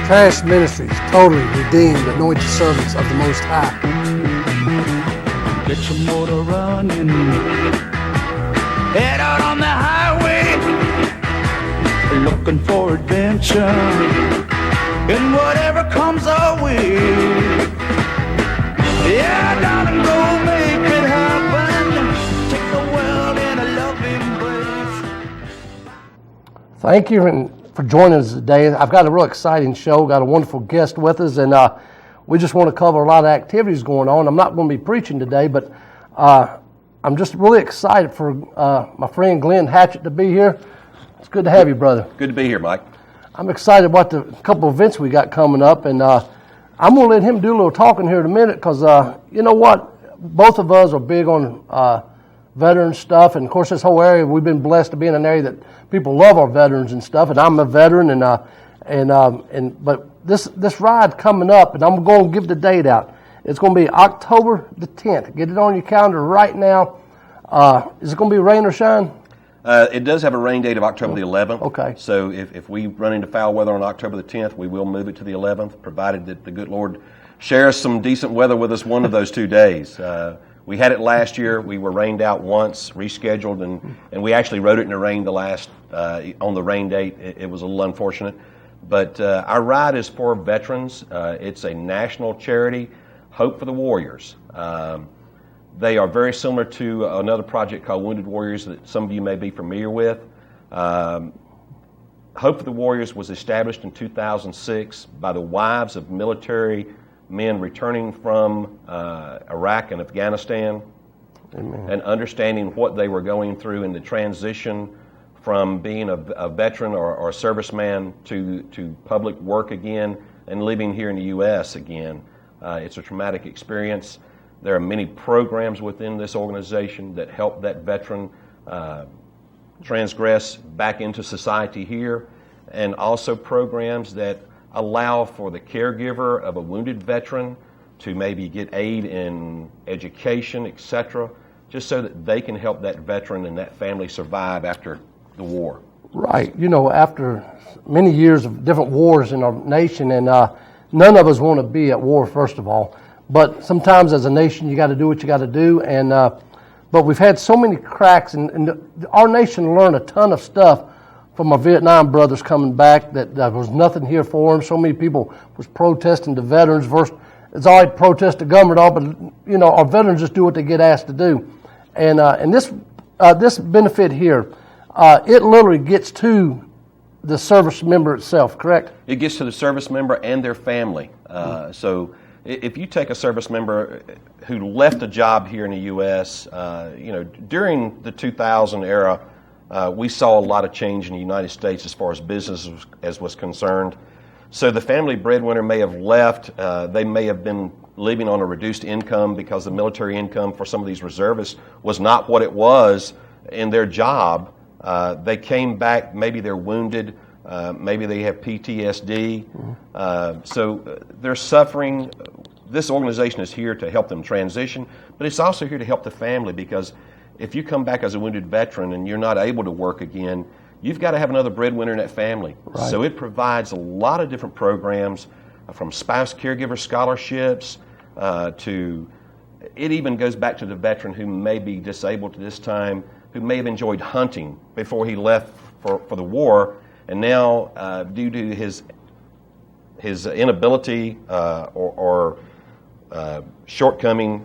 Parish Ministries, totally redeemed, anointed servants of the Most High. Get your motor running, head out on the highway, looking for adventure, and whatever comes our way. Yeah, darling, go make it happen. Take the world in a loving embrace. Thank you for joining us today. I've got a real exciting show, got a wonderful guest with us, and we just want to cover a lot of activities going on. I'm not going to be preaching today, but I'm just really excited for my friend Glenn Hatchet to be here. It's good to have you, brother. Good to be here, Mike. I'm excited about the couple of events we got coming up, and I'm going to let him do a little talking here in a minute because, you know what, both of us are big on veteran stuff, and of course this whole area, we've been blessed to be in an area that people love our veterans and stuff, and I'm a veteran, but this ride coming up, and I'm going to give the date out. It's going to be October the 10th. Get it on your calendar right now. Is it going to be rain or shine? It does have a rain date of October the 11th. Okay. So if we run into foul weather on October the 10th, we will move it to the 11th, provided that the good Lord shares some decent weather with us one of those 2 days. We had it last year. We were rained out once, rescheduled, and we actually rode it in the rain on the rain date. It was a little unfortunate. But our ride is for veterans. It's a national charity, Hope for the Warriors. They are very similar to another project called Wounded Warriors that some of you may be familiar with. Hope for the Warriors was established in 2006 by the wives of military men returning from Iraq and Afghanistan. Amen. And understanding what they were going through in the transition from being a veteran or a serviceman to public work again and living here in the U.S. again. It's a traumatic experience. There are many programs within this organization that help that veteran transgress back into society here, and also programs that allow for the caregiver of a wounded veteran to maybe get aid in education, etc., just so that they can help that veteran and that family survive after the war. Right. You know, after many years of different wars in our nation, and none of us want to be at war, first of all. But sometimes as a nation, you got to do what you got to do. And but we've had so many cracks, and our nation learned a ton of stuff from our Vietnam brothers coming back that there was nothing here for them. So many people was protesting the veterans versus it's all right to protest the government, all, but you know our veterans just do what they get asked to do. And this benefit here, it literally gets to the service member itself, correct? It gets to the service member and their family. So if you take a service member who left a job here in the U.S., during the 2000 era, we saw a lot of change in the United States as far as business as was concerned. So the family breadwinner may have left. They may have been living on a reduced income because the military income for some of these reservists was not what it was in their job. They came back, maybe they're wounded, maybe they have PTSD. So they're suffering. This organization is here to help them transition, but it's also here to help the family, because if you come back as a wounded veteran and you're not able to work again, you've got to have another breadwinner in that family. Right. So it provides a lot of different programs, from spouse caregiver scholarships to, it even goes back to the veteran who may be disabled to this time, who may have enjoyed hunting before he left for the war, and now due to his inability or shortcoming,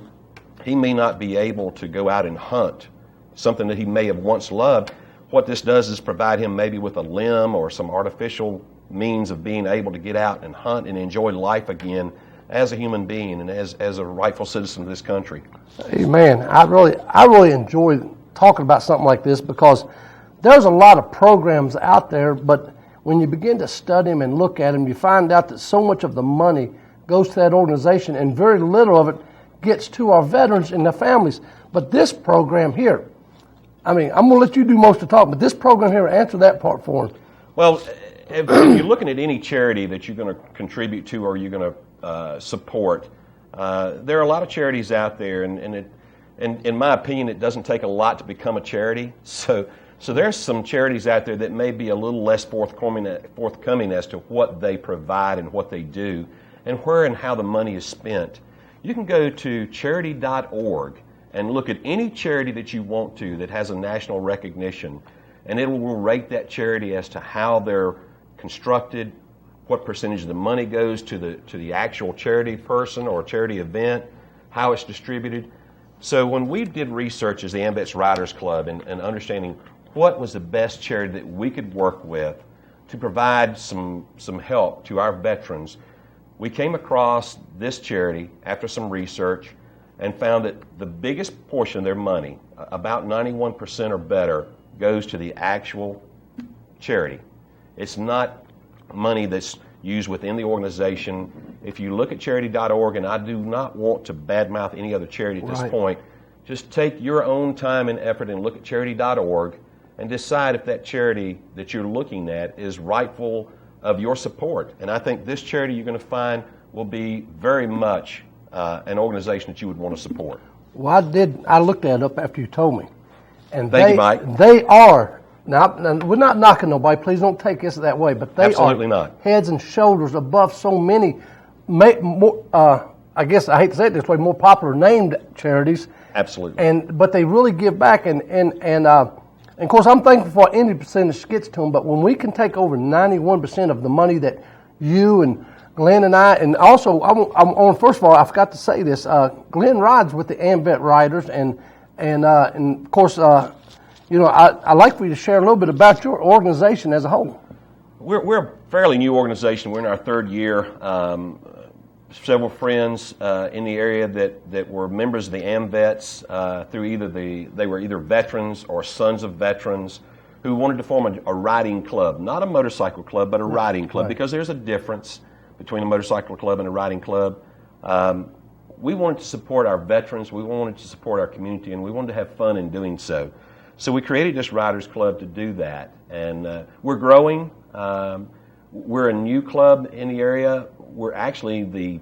he may not be able to go out and hunt, something that he may have once loved. What this does is provide him maybe with a limb or some artificial means of being able to get out and hunt and enjoy life again as a human being and as a rightful citizen of this country. Amen. I really enjoy talking about something like this, because there's a lot of programs out there, but when you begin to study them and look at them, you find out that so much of the money goes to that organization and very little of it gets to our veterans and their families. But this program here, I mean, I'm going to let you do most of the talk, but this program here, answer that part for them. Well, if you're looking at any charity that you're going to contribute to or you're going to support, there are a lot of charities out there, and in my opinion, it doesn't take a lot to become a charity. So So there's some charities out there that may be a little less forthcoming as to what they provide and what they do and where and how the money is spent. You can go to charity.org and look at any charity that you want to that has a national recognition, and it will rate that charity as to how they're constructed, what percentage of the money goes to the actual charity person or charity event, how it's distributed. So when we did research as the AMVETS Riders Club and understanding what was the best charity that we could work with to provide some help to our veterans, we came across this charity after some research and found that the biggest portion of their money, about 91% or better, goes to the actual charity. It's not money that's used within the organization. If you look at charity.org, and I do not want to badmouth any other charity at this point, just take your own time and effort and look at charity.org and decide if that charity that you're looking at is rightful of your support. And I think this charity you're going to find will be very much an organization that you would want to support. Well, I looked that up after you told me. And Thank you, Mike. They are, now we're not knocking nobody, please don't take this that way, but they Absolutely are not. Heads and shoulders above so many, I guess I hate to say it this way, more popular named charities. Absolutely. But they really give back, and of course I'm thankful for any percentage gets to them, but when we can take over 91% of the money that you and Glenn and I, and also first of all, I forgot to say this, Glenn rides with the AMVET Riders, and of course, I'd like for you to share a little bit about your organization as a whole. We're a fairly new organization. We're in our third year. Several friends in the area that were members of the AMVETS through they were either veterans or sons of veterans who wanted to form a riding club, not a motorcycle club, but a riding club, because there's a difference between a motorcycle club and a riding club. We wanted to support our veterans, we wanted to support our community, and we wanted to have fun in doing so. So we created this Riders Club to do that, and we're growing. We're a new club in the area. We're actually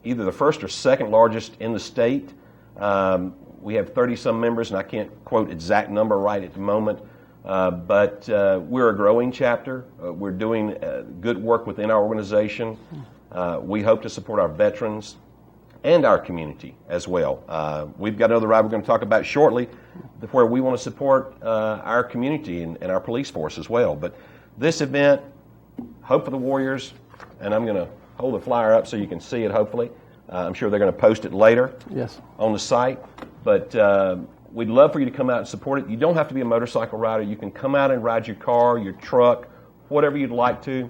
either the first or second largest in the state. We have 30-some members, and I can't quote exact number right at the moment, but we're a growing chapter. We're doing good work within our organization. We hope to support our veterans and our community as well. We've got another ride we're going to talk about shortly where we want to support our community and our police force as well. But this event, Hope for the Warriors, and I'm going to hold the flyer up so you can see it, hopefully. I'm sure they're going to post it later on the site. But we'd love for you to come out and support it. You don't have to be a motorcycle rider. You can come out and ride your car, your truck, whatever you'd like to.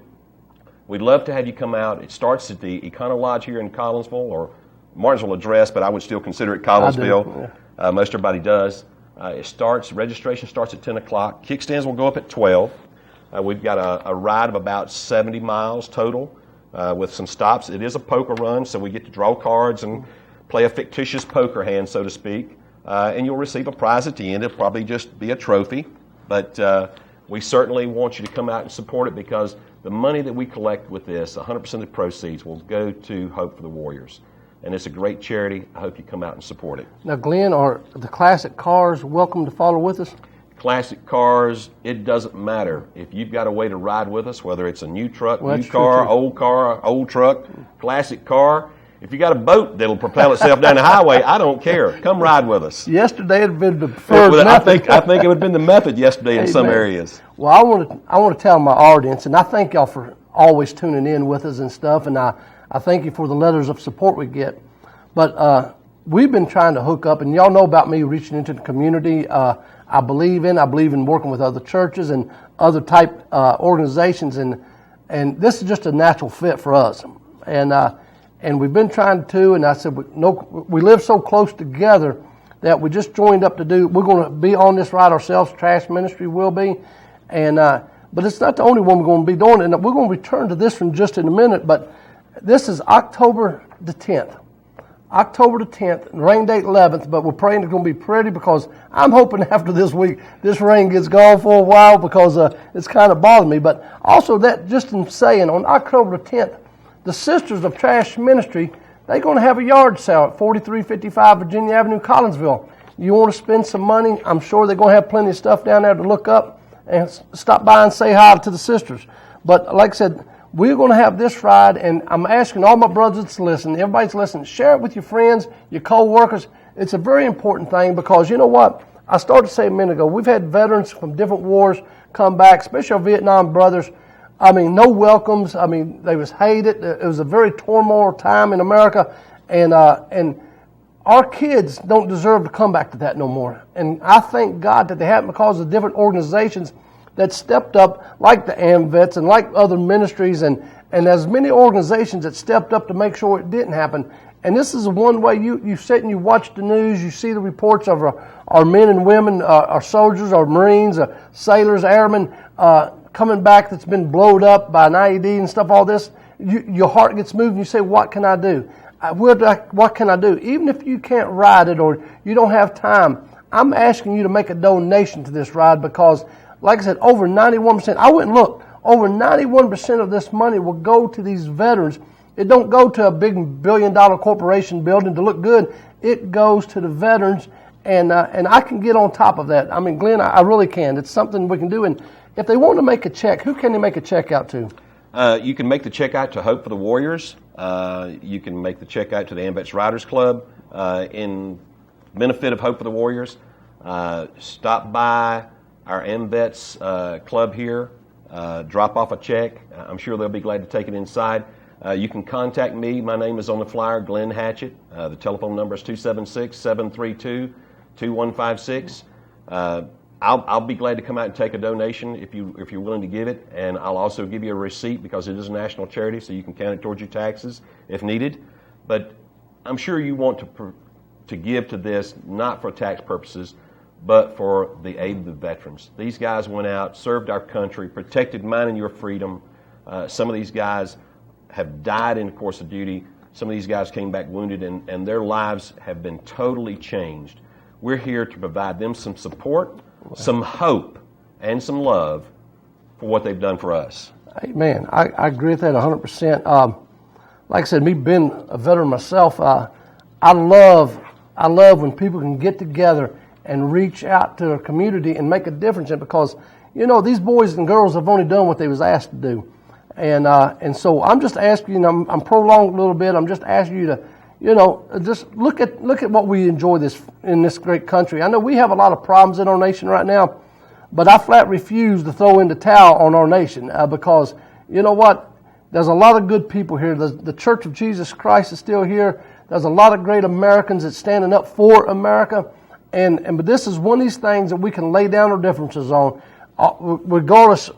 We'd love to have you come out. It starts at the Econo Lodge here in Collinsville, or Martinsville address, but I would still consider it Collinsville. Most everybody does. Registration starts at 10 o'clock. Kickstands will go up at 12. We've got a ride of about 70 miles total with some stops. It is a poker run, so we get to draw cards and play a fictitious poker hand, so to speak. And you'll receive a prize at the end. It'll probably just be a trophy. But we certainly want you to come out and support it, because the money that we collect with this, 100% of the proceeds, will go to Hope for the Warriors. And it's a great charity. I hope you come out and support it. Now, Glenn, are the classic cars welcome to follow with us? Classic cars, it doesn't matter. If you've got a way to ride with us, whether it's a new truck, car, old truck, classic car. If you got a boat that'll propel itself down the highway, I don't care. Come ride with us. Yesterday it had been the preferred method. I think it would have been the method yesterday in some areas. Well, I want to tell my audience, and I thank y'all for always tuning in with us and stuff, and I thank you for the letters of support we get. But we've been trying to hook up, and y'all know about me reaching into the community. I believe in working with other churches and other type organizations, and this is just a natural fit for us. And we've been trying to, and I said, we live so close together that we just joined up we're going to be on this ride ourselves. Trash Ministry will be, but it's not the only one we're going to be doing, and we're going to return to this one just in a minute. But this is October the 10th. October the 10th, rain date 11th, but we're praying it's going to be pretty, because I'm hoping after this week this rain gets gone for a while, because it's kind of bothering me. But also that, just in saying, on October the 10th, the Sisters of Trash Ministry, they're going to have a yard sale at 4355 Virginia Avenue, Collinsville. you want to spend some money, I'm sure they're going to have plenty of stuff down there to look up and stop by and say hi to the sisters. But like I said, we're going to have this ride, and I'm asking all my brothers to listen. Everybody's listening. Share it with your friends, your co-workers. It's a very important thing because you know what? I started to say a minute ago, we've had veterans from different wars come back, especially our Vietnam brothers. I mean, no welcomes. I mean, they was hated. It was a very turmoil time in America, and our kids don't deserve to come back to that no more. And I thank God that they haven't because of different organizations that stepped up, like the AMVETS and like other ministries, and there's many organizations that stepped up to make sure it didn't happen. And this is one way you sit and you watch the news, you see the reports of our men and women, our soldiers, our Marines, sailors, airmen coming back that's been blowed up by an IED and stuff, all this. Your heart gets moved and you say, what can I do? What can I do? Even if you can't ride it or you don't have time, I'm asking you to make a donation to this ride because, like I said, over 91%, I went and looked, over 91% of this money will go to these veterans. It don't go to a big billion-dollar corporation building to look good. It goes to the veterans, and I can get on top of that. I mean, Glenn, I really can. It's something we can do. And if they want to make a check, who can they make a check out to? You can make the check out to Hope for the Warriors. You can make the check out to the AMVETS Riders Club in benefit of Hope for the Warriors. Stop by our AMVETS club here. Drop off a check. I'm sure they'll be glad to take it inside. You can contact me. My name is on the flyer, Glenn Hatchet. The telephone number is 276-732-2156. I'll be glad to come out and take a donation if you're willing to give it, and I'll also give you a receipt because it is a national charity, so you can count it towards your taxes if needed. But I'm sure you want to give to this not for tax purposes, but for the aid of the veterans. These guys went out, served our country, protected mine and your freedom. Some of these guys have died in the course of duty. Some of these guys came back wounded, and their lives have been totally changed. We're here to provide them some support, some hope, and some love for what they've done for us. Amen. I agree with that 100%. Like I said, me being a veteran myself, I love when people can get together and reach out to their community and make a difference in it because, you know, these boys and girls have only done what they was asked to do. And so I'm just asking you, I'm prolonged a little bit, I'm just asking you to, you know, just look at what we enjoy in this great country. I know we have a lot of problems in our nation right now, but I flat refuse to throw in the towel on our nation because, you know what, there's a lot of good people here. The Church of Jesus Christ is still here. There's a lot of great Americans that's standing up for America. But this is one of these things that we can lay down our differences on, regardless.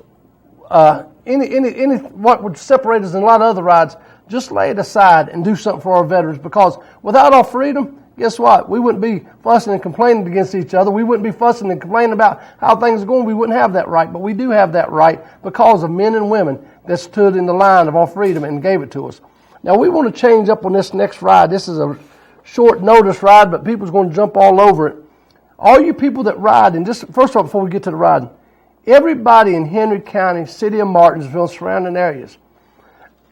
Any what would separate us in a lot of other rides, just lay it aside and do something for our veterans. Because without our freedom, guess what? We wouldn't be fussing and complaining against each other. We wouldn't be fussing and complaining about how things are going. We wouldn't have that right. But we do have that right because of men and women that stood in the line of our freedom and gave it to us. Now we want to change up on this next ride. This is a short notice ride, but people's going to jump all over it. All you people that ride, and just first of all, before we get to the riding, everybody in Henry County, city of Martinsville, surrounding areas,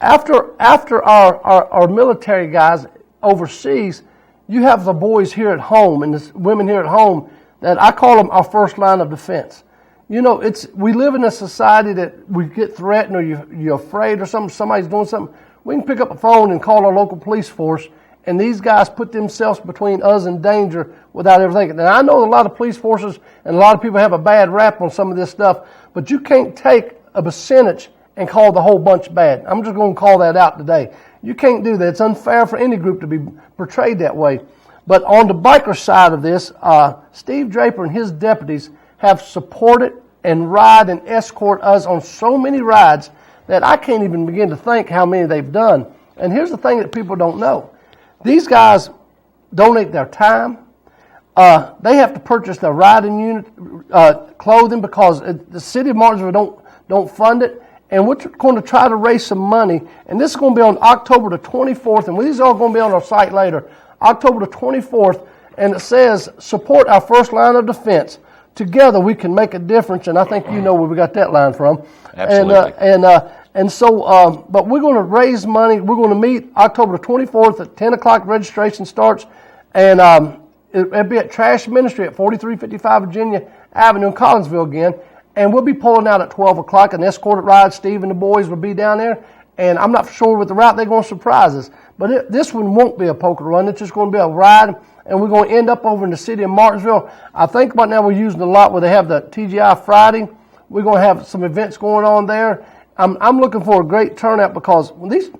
after our military guys overseas, you have the boys here at home and the women here at home that I call them our first line of defense. You know, we live in a society that we get threatened or you're afraid or somebody's doing something. We can pick up a phone and call our local police force, and these guys put themselves between us and danger without ever thinking. Now, I know a lot of police forces and a lot of people have a bad rap on some of this stuff, but you can't take a percentage and call the whole bunch bad. I'm just going to call that out today. You can't do that. It's unfair for any group to be portrayed that way. But on the biker side of this, Steve Draper and his deputies have supported and ride and escort us on so many rides that I can't even begin to think how many they've done. And here's the thing that people don't know. These guys donate their time. They have to purchase their riding unit clothing because the city of Martinsville don't fund it. And we're going to try to raise some money. And this is going to be on October the 24th. And these are all going to be on our site later. October the 24th. And it says, support our first line of defense. Together we can make a difference. And I think you know where we got that line from. Absolutely. And so, but we're going to raise money. We're going to meet October the 24th at 10 o'clock. Registration starts. And It'll be at Trash Ministry at 4355 Virginia Avenue in Collinsville again. And we'll be pulling out at 12 o'clock. An escorted ride. Steve and the boys will be down there. And I'm not sure with the route they're going to surprise us. But this one won't be a poker run. It's just going to be a ride. And we're going to end up over in the city of Martinsville. I think right now we're using the lot where they have the TGI Friday. We're going to have some events going on there. I'm looking for a great turnout because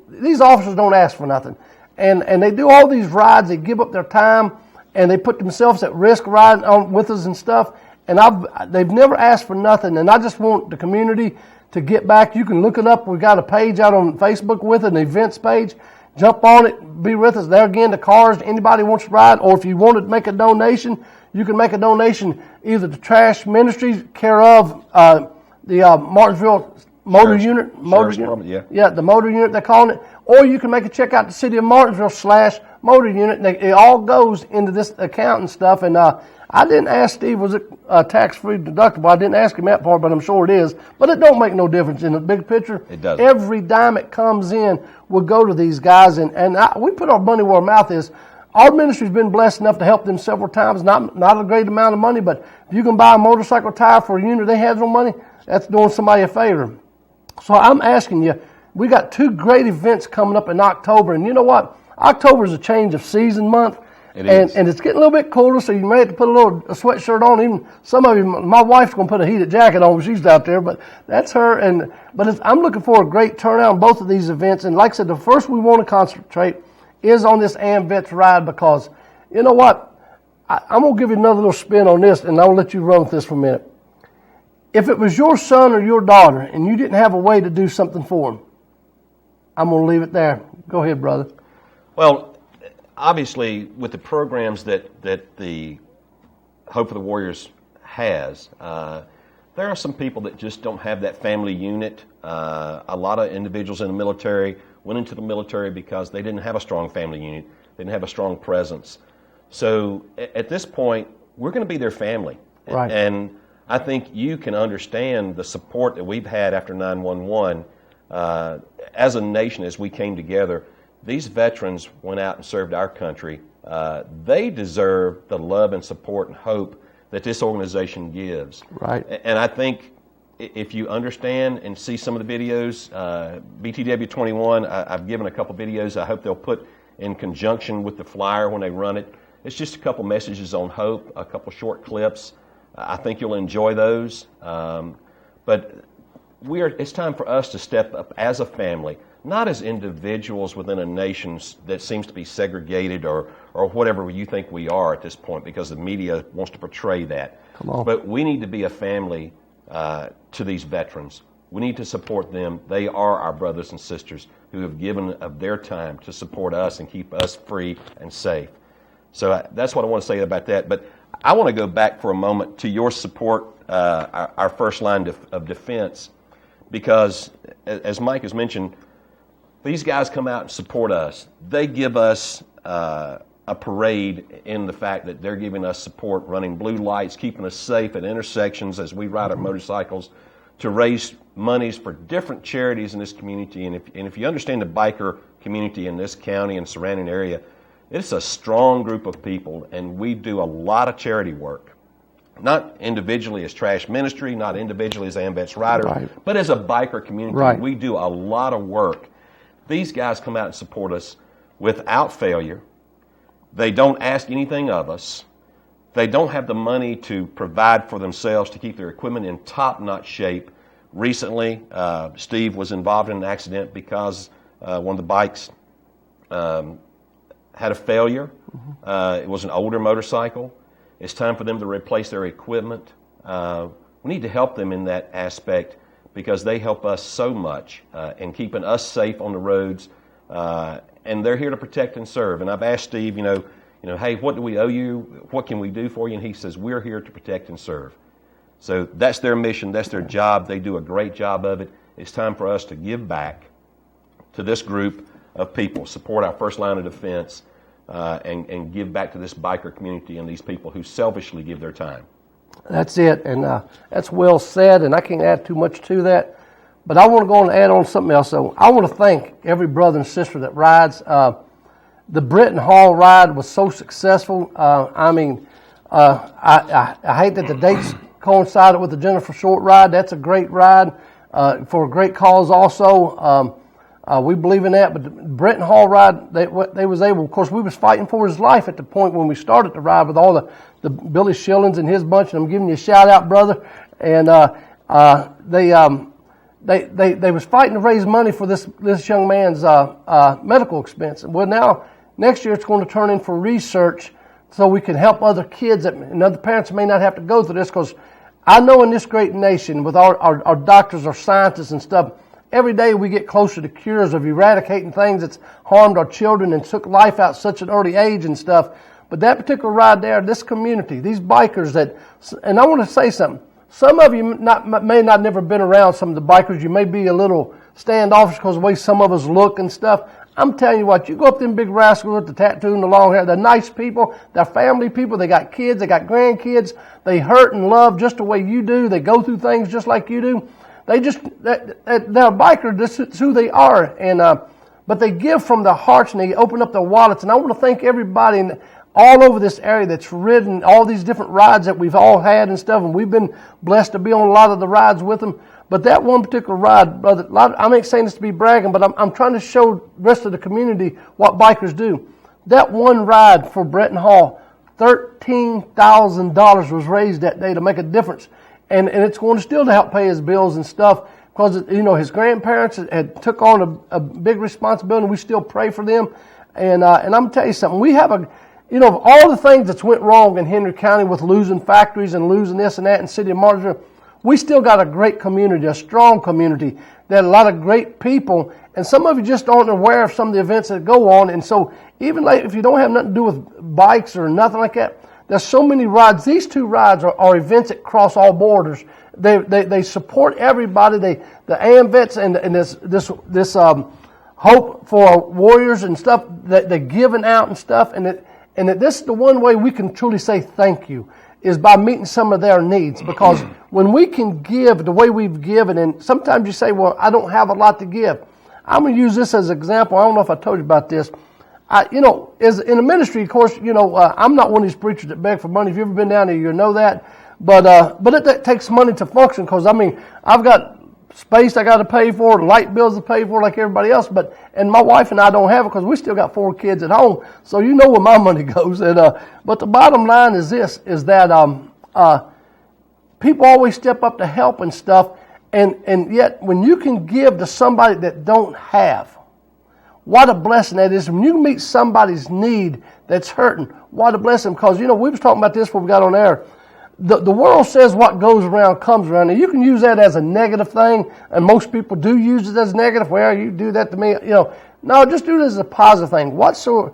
these officers don't ask for nothing. And they do all these rides. They give up their time. And they put themselves at risk riding on with us and stuff. And they've never asked for nothing. And I just want the community to get back. You can look it up. We've got a page out on Facebook with it, an events page. Jump on it. Be with us. There again, the cars, anybody wants to ride. Or if you want to make a donation, you can make a donation either to Trash Ministries, care of the Martinsville Motor Unit. Yeah, the Motor Unit, they're calling it. Or you can make a check out to City of Martinsville / Motor Unit. And it all goes into this account and stuff. And I didn't ask Steve, was it tax-free deductible? I didn't ask him that part, but I'm sure it is. But it don't make no difference in the big picture. It doesn't. Every dime that comes in will go to these guys, and we put our money where our mouth is. Our ministry's been blessed enough to help them several times. Not a great amount of money, but if you can buy a motorcycle tire for a unit they have no money, that's doing somebody a favor. So I'm asking you, we got 2 great events coming up in October, and you know what? October is a change of season month. And it's getting a little bit colder, so you may have to put a sweatshirt on. Even some of you, my wife's going to put a heated jacket on when she's out there, but that's her. I'm looking for a great turnout on both of these events. And like I said, the first we want to concentrate is on this AMVETS ride because, you know what? I'm going to give you another little spin on this, and I'll let you run with this for a minute. If it was your son or your daughter and you didn't have a way to do something for them, I'm going to leave it there. Go ahead, brother. Well, obviously, with the programs that the Hope for the Warriors has, there are some people that just don't have that family unit. A lot of individuals in the military went into the military because they didn't have a strong family unit, they didn't have a strong presence. So at this point, we're going to be their family. Right. And I think you can understand the support that we've had after 9/11 as a nation as we came together. These veterans went out and served our country. They deserve the love and support and hope that this organization gives. Right. And I think if you understand and see some of the videos, btw9, I've given a couple videos I hope they'll put in conjunction with the flyer when they run it. It's just a couple messages on hope, a couple short clips. I think you'll enjoy those. But it's time for us to step up as a family, not as individuals within a nation that seems to be segregated or whatever you think we are at this point because the media wants to portray that. Come on. But we need to be a family to these veterans. We need to support them. They are our brothers and sisters who have given of their time to support us and keep us free and safe. So that's what I want to say about that. But I want to go back for a moment to your support, our first line of defense, because as Mike has mentioned, these guys come out and support us. They give us a parade in the fact that they're giving us support, running blue lights, keeping us safe at intersections as we ride our motorcycles to raise monies for different charities in this community. And if you understand the biker community in this county and surrounding area, it's a strong group of people, and we do a lot of charity work. Not individually as Trash Ministry, not individually as AMVETS Rider, Right. but as a biker community. Right. We do a lot of work. These guys come out and support us without failure. They don't ask anything of us. They don't have the money to provide for themselves to keep their equipment in top-notch shape. Recently, Steve was involved in an accident because one of the bikes had a failure. It was an older motorcycle. It's time for them to replace their equipment. We need to help them in that aspect because they help us so much in keeping us safe on the roads. And they're here to protect and serve. And I've asked Steve, hey, what do we owe you? What can we do for you? And he says, we're here to protect and serve. So that's their mission. That's their job. They do a great job of it. It's time for us to give back to this group of people, support our first line of defense, and give back to this biker community and these people who selfishly give their time. That's it, and that's well said, and I can't add too much to that. But I want to go and add on something else. So I want to thank every brother and sister that rides. the Britton Hall ride was so successful. I hate that the dates coincided with the Jennifer Short ride. That's a great ride for a great cause also. We believe in that. But the Britton Hall ride, they was able, of course, we was fighting for his life at the point when we started the ride with all the Billy Shillings and his bunch, and I'm giving you a shout out, brother. And they was fighting to raise money for this young man's medical expense. Well, now next year it's going to turn in for research so we can help other kids and other parents may not have to go through this, because I know in this great nation with our doctors, our scientists and stuff, every day we get closer to cures of eradicating things that's harmed our children and took life out at such an early age and stuff. But that particular ride there, this community, these bikers and I want to say something. Some of you may not never been around some of the bikers. You may be a little standoffish because of the way some of us look and stuff. I'm telling you what, you go up to them big rascals with the tattoo and the long hair. They're nice people. They're family people. They got kids. They got grandkids. They hurt and love just the way you do. They go through things just like you do. They're a biker. This is who they are. But they give from their hearts and they open up their wallets. And I want to thank everybody all over this area that's ridden all these different rides that we've all had and stuff. And we've been blessed to be on a lot of the rides with them. But that one particular ride, brother, I ain't saying this to be bragging, but I'm trying to show the rest of the community what bikers do. That one ride for Britton Hall, $13,000 was raised that day to make a difference. And it's going to still to help pay his bills and stuff, because, his grandparents had took on a big responsibility, and we still pray for them. And I'm going to tell you something. We have all the things that's went wrong in Henry County with losing factories and losing this and that in the city of Martinsville, we still got a great community, a strong community, that a lot of great people, and some of you just aren't aware of some of the events that go on. And so even if you don't have nothing to do with bikes or nothing like that, there's so many rides. These two rides are events that cross all borders. They support everybody. The AMVETS and this hope for warriors and stuff that they're giving out and stuff, and that this is the one way we can truly say thank you, is by meeting some of their needs. Because when we can give the way we've given, and sometimes you say, well, I don't have a lot to give. I'm going to use this as an example. I don't know if I told you about this. As in the ministry, of course, I'm not one of these preachers that beg for money. If you've ever been down there, you know that. But it takes money to function, because, I've got space I got to pay for, light bills to pay for like everybody else, and my wife and I don't have it because we still got 4 kids at home, so you know where my money goes. But the bottom line is this, is that people always step up to help and stuff, and yet when you can give to somebody that don't have, what a blessing that is. When you meet somebody's need that's hurting, what a blessing. Because, we was talking about this before we got on air. The world says what goes around comes around. And you can use that as a negative thing, and most people do use it as negative. Well, you do that to me. No, just do it as a positive thing. Whatever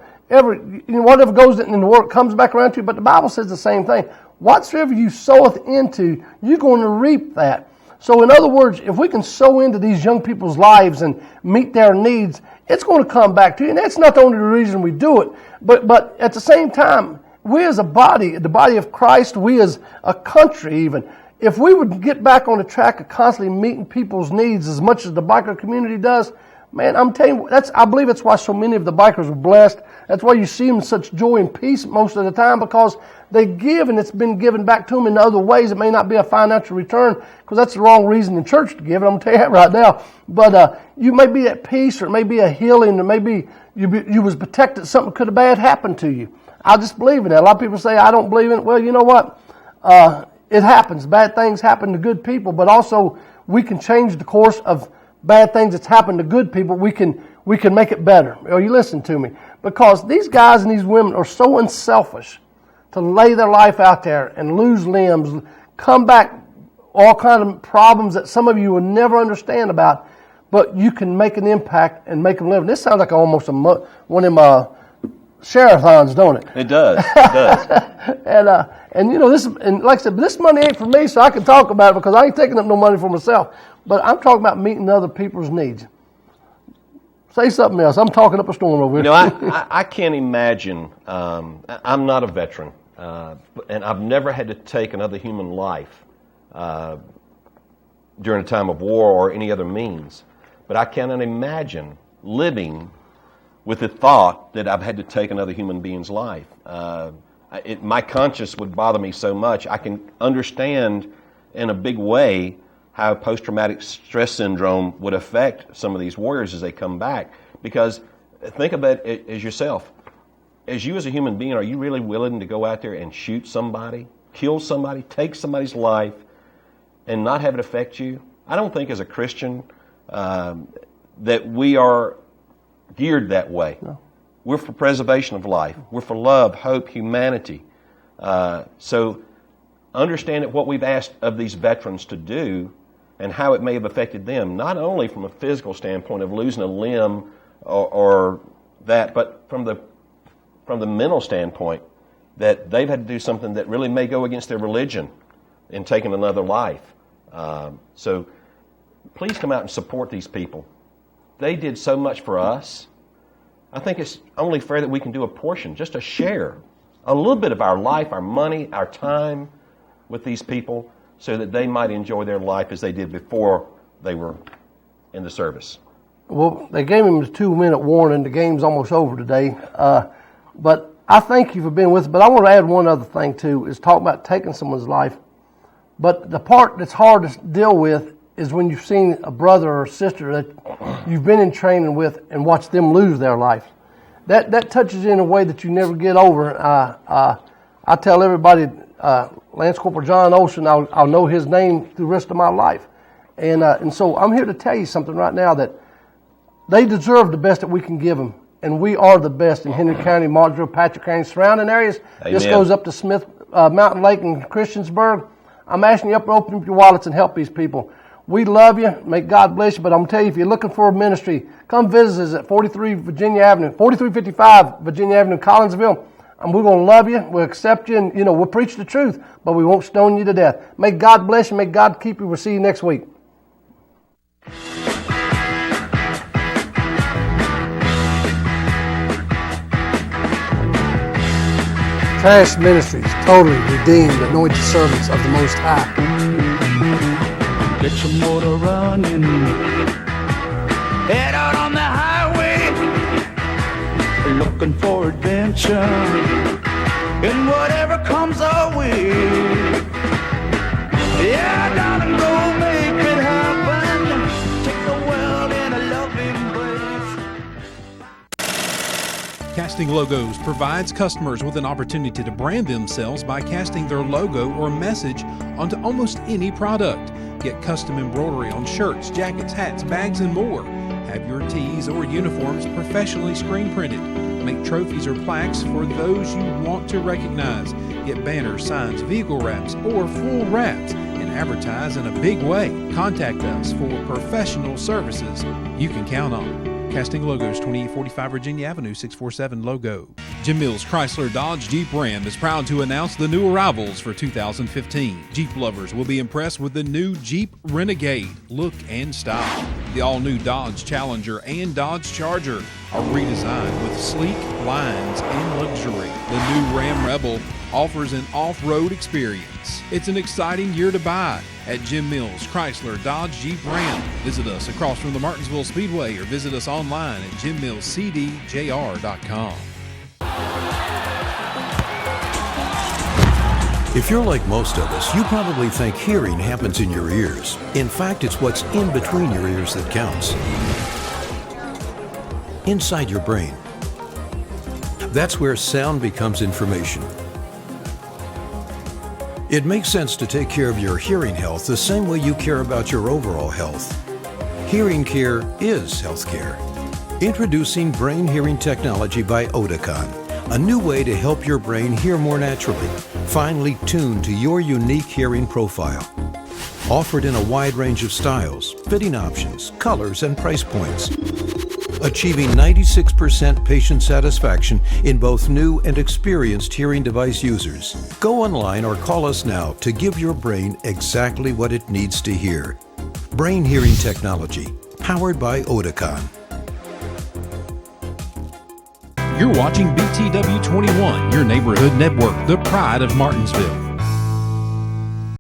goes in the world comes back around to you. But the Bible says the same thing. Whatsoever you soweth into, you're going to reap that. So in other words, if we can sow into these young people's lives and meet their needs, it's going to come back to you. And that's not the only reason we do it. But at the same time, we as a body, the body of Christ, we as a country even, if we would get back on the track of constantly meeting people's needs as much as the biker community does, man, I'm telling you, I believe that's why so many of the bikers are blessed. That's why you see them in such joy and peace most of the time, because they give, and it's been given back to them in other ways. It may not be a financial return, because that's the wrong reason in church to give it. I'm going to tell you that right now. But you may be at peace, or it may be a healing, or maybe you was protected. Something could have bad happened to you. I just believe in that. A lot of people say, I don't believe in it. Well, you know what? It happens. Bad things happen to good people, but also we can change the course of bad things that's happened to good people. We can make it better. Are you listening to me? Because these guys and these women are so unselfish to lay their life out there and lose limbs, come back, all kind of problems that some of you will never understand about, but you can make an impact and make them live. And this sounds like almost one of them share-a-thons, don't it? It does. It does. This, and like I said, this money ain't for me, so I can talk about it because I ain't taking up no money for myself. But I'm talking about meeting other people's needs. Say something else. I'm talking up a storm over here. I can't imagine. I'm not a veteran, and I've never had to take another human life during a time of war or any other means. But I cannot imagine living with the thought that I've had to take another human being's life. My conscience would bother me so much. I can understand in a big way how post-traumatic stress syndrome would affect some of these warriors as they come back. Because think about it as yourself. As you as a human being, are you really willing to go out there and shoot somebody, kill somebody, take somebody's life, and not have it affect you? I don't think as a Christian that we are geared that way. No. We're for preservation of life. We're for love, hope, humanity. So understand that what we've asked of these veterans to do and how it may have affected them, not only from a physical standpoint of losing a limb or that, but from the mental standpoint, that they've had to do something that really may go against their religion in taking another life. So please come out and support these people. They did so much for us. I think it's only fair that we can do a portion, just a share, a little bit of our life, our money, our time with these people so that they might enjoy their life as they did before they were in the service. Well, they gave him a 2-minute warning. The game's almost over today. But I thank you for being with us. But I want to add one other thing, too, is talk about taking someone's life. But the part that's hard to deal with is when you've seen a brother or sister that you've been in training with and watched them lose their life. That touches you in a way that you never get over. I tell everybody, Lance Corporal John Olson, I'll know his name through the rest of my life. And so I'm here to tell you something right now, that they deserve the best that we can give them. And we are the best in Henry County, Martinsville, Patrick County, surrounding areas. Amen. This goes up to Smith Mountain Lake and Christiansburg. I'm asking you up to open up your wallets and help these people. We love you. May God bless you. But I'm going to tell you, if you're looking for a ministry, come visit us at 4355 Virginia Avenue, Collinsville. And we're going to love you. We'll accept you. And, we'll preach the truth, but we won't stone you to death. May God bless you. May God keep you. We'll see you next week. Trash Ministries, totally redeemed, anointed servants of the Most High. Get your motor running, head out on the highway, looking for adventure, and whatever comes our way. Yeah, darling, go make it happen, take the world in a loving embrace. Casting Logos provides customers with an opportunity to brand themselves by casting their logo or message onto almost any product. Get custom embroidery on shirts, jackets, hats, bags, and more. Have your tees or uniforms professionally screen printed. Make trophies or plaques for those you want to recognize. Get banners, signs, vehicle wraps, or full wraps, and advertise in a big way. Contact us for professional services you can count on. Casting Logos, 2845 Virginia Avenue, 647 Logo. Jim Mills Chrysler Dodge Jeep Ram is proud to announce the new arrivals for 2015. Jeep lovers will be impressed with the new Jeep Renegade look and style. The all-new Dodge Challenger and Dodge Charger are redesigned with sleek lines and luxury. The new Ram Rebel offers an off-road experience. It's an exciting year to buy at Jim Mills Chrysler Dodge Jeep Ram. Visit us across from the Martinsville Speedway or visit us online at jimmillscdjr.com. If you're like most of us, you probably think hearing happens in your ears. In fact, it's what's in between your ears that counts. Inside your brain. That's where sound becomes information. It makes sense to take care of your hearing health the same way you care about your overall health. Hearing care is health care. Introducing brain hearing technology by Oticon, a new way to help your brain hear more naturally, finely tuned to your unique hearing profile. Offered in a wide range of styles, fitting options, colors, and price points. Achieving 96% patient satisfaction in both new and experienced hearing device users. Go online or call us now to give your brain exactly what it needs to hear. Brain hearing technology, powered by Oticon. You're watching BTW9, your neighborhood network, the pride of Martinsville.